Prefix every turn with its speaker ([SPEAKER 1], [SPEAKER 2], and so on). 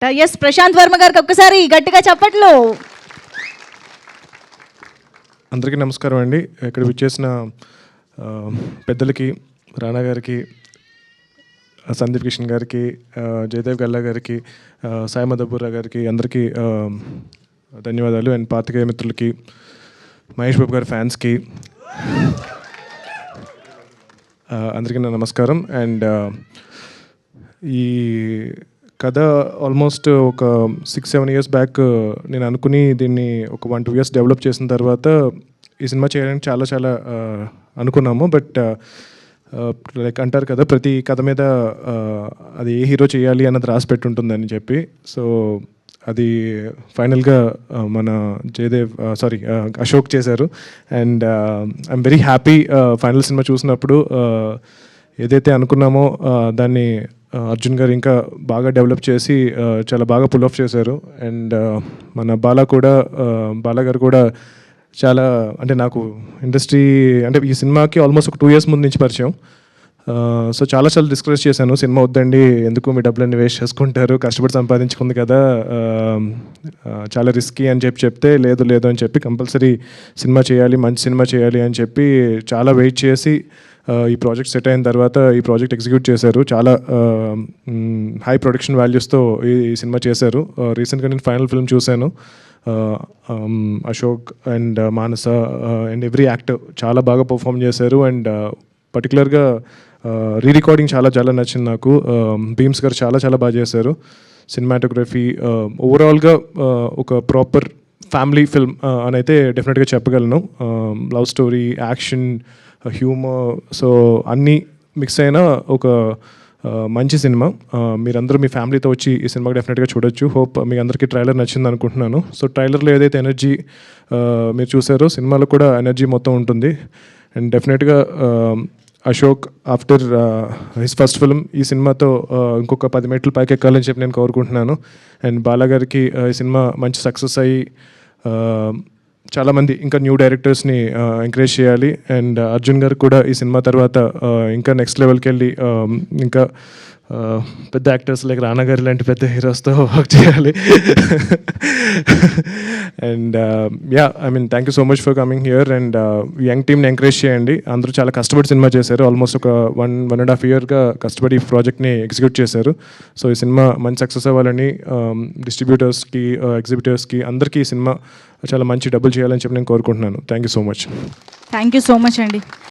[SPEAKER 1] Yes Prashanth Varma గారికి ఒక్కసారి గట్టిగా చప్పట్లు.
[SPEAKER 2] అందరికీ నమస్కారం అండి. ఇక్కడ విచ్చేసిన పెద్దలకి, రానా గారికి, సందీప్ కిషన్ గారికి, జయదేవ్ గల్లా గారికి, సాయి మధుబుర్రా గారికి అందరికీ ధన్యవాదాలు. అండ్ పాత్రికేయ మిత్రులకి, మహేష్ బాబు గారి ఫ్యాన్స్కి అందరికీ నా నమస్కారం. అండ్ ఈ కథ ఆల్మోస్ట్ ఒక 6-7 years బ్యాక్ నేను అనుకుని దీన్ని ఒక 1-2 years డెవలప్ చేసిన తర్వాత ఈ సినిమా చేయడానికి చాలా అనుకున్నాము. బట్ లైక్ అంటారు కదా, ప్రతి కథ మీద అది ఏ హీరో చేయాలి అన్నది రాసి పెట్టుంటుందని చెప్పి. సో అది ఫైనల్గా మన అశోక్ చేశారు. And I'm very happy final cinema చూసినప్పుడు. ఏదైతే అనుకున్నామో దాన్ని అర్జున్ గారు ఇంకా బాగా డెవలప్ చేసి చాలా బాగా పుల్ ఆఫ్ చేశారు. అండ్ మన బాలా గారు కూడా చాలా, అంటే నాకు ఇండస్ట్రీ అంటే ఈ సినిమాకి ఆల్మోస్ట్ ఒక 2 years ముందు నుంచి పరిచయం. సో చాలా డిస్కస్ చేశాను, సినిమా వద్దండి, ఎందుకు మీ డబ్బులన్నీ వేస్ట్ చేసుకుంటారు, కష్టపడి సంపాదించుకుంది కదా, చాలా రిస్కీ అని చెప్తే లేదు అని చెప్పి కంపల్సరీ సినిమా చేయాలి, మంచి సినిమా చేయాలి అని చెప్పి చాలా వెయిట్ చేసి ఈ ప్రాజెక్ట్ సెట్ అయిన తర్వాత ఈ ప్రాజెక్ట్ ఎగ్జిక్యూట్ చేశారు. చాలా హై ప్రొడక్షన్ వాల్యూస్తో ఈ సినిమా చేశారు. రీసెంట్గా నేను ఫైనల్ ఫిల్మ్ చూశాను. Ashok and Manasa and every actor చాలా బాగా పర్ఫామ్ చేశారు. అండ్ పర్టికులర్గా రికార్డింగ్ చాలా నచ్చింది నాకు. భీమ్స్ గారు చాలా బాగా చేశారు. సినిమాటోగ్రఫీ ఓవరాల్గా ఒక ప్రాపర్ ఫ్యామిలీ ఫిల్మ్ అని అయితే డెఫినెట్గా చెప్పగలను. Love story, action, humour, so అన్నీ మిక్స్ అయిన ఒక మంచి సినిమా. మీరందరూ మీ ఫ్యామిలీతో వచ్చి ఈ సినిమాకి డెఫినెట్గా చూడొచ్చు. హోప్ మీ అందరికీ ట్రైలర్ నచ్చింది అనుకుంటున్నాను. సో ట్రైలర్లో ఏదైతే ఎనర్జీ మీరు చూసారో సినిమాలో కూడా ఎనర్జీ మొత్తం ఉంటుంది. అండ్ డెఫినెట్గా Ashok after his first film ఈ సినిమాతో ఇంకొక 10 మెట్లు పైకి ఎక్కాలని చెప్పి నేను కోరుకుంటున్నాను. అండ్ బాలా గారికి ఈ సినిమా మంచి సక్సెస్ అయ్యి చాలామంది ఇంకా న్యూ డైరెక్టర్స్ని ఎంకరేజ్ చేయాలి. అండ్ అర్జున్ గారు కూడా ఈ సినిమా తర్వాత ఇంకా నెక్స్ట్ లెవెల్కి వెళ్ళి ఇంకా పెద్ద యాక్టర్స్ లైక్ రానా గారి లాంటి పెద్ద హీరోస్తో వర్క్ చేయాలి. And thank you so much for coming here. And young టీమ్ని ఎంకరేజ్ చేయండి. అందరూ చాలా కష్టపడి సినిమా చేశారు. ఆల్మోస్ట్ ఒక 1.5 yearగా కష్టపడి ఈ ప్రాజెక్ట్ని ఎగ్జిక్యూట్ చేశారు. సో ఈ సినిమా మంచి సక్సెస్ అవ్వాలని డిస్ట్రిబ్యూటర్స్కి, ఎగ్జిబిటర్స్కి అందరికీ ఈ సినిమా చాలా మంచి డబ్బులు చేయాలని చెప్పి నేను కోరుకుంటున్నాను. Thank you so much.
[SPEAKER 1] Thank you so much అండి.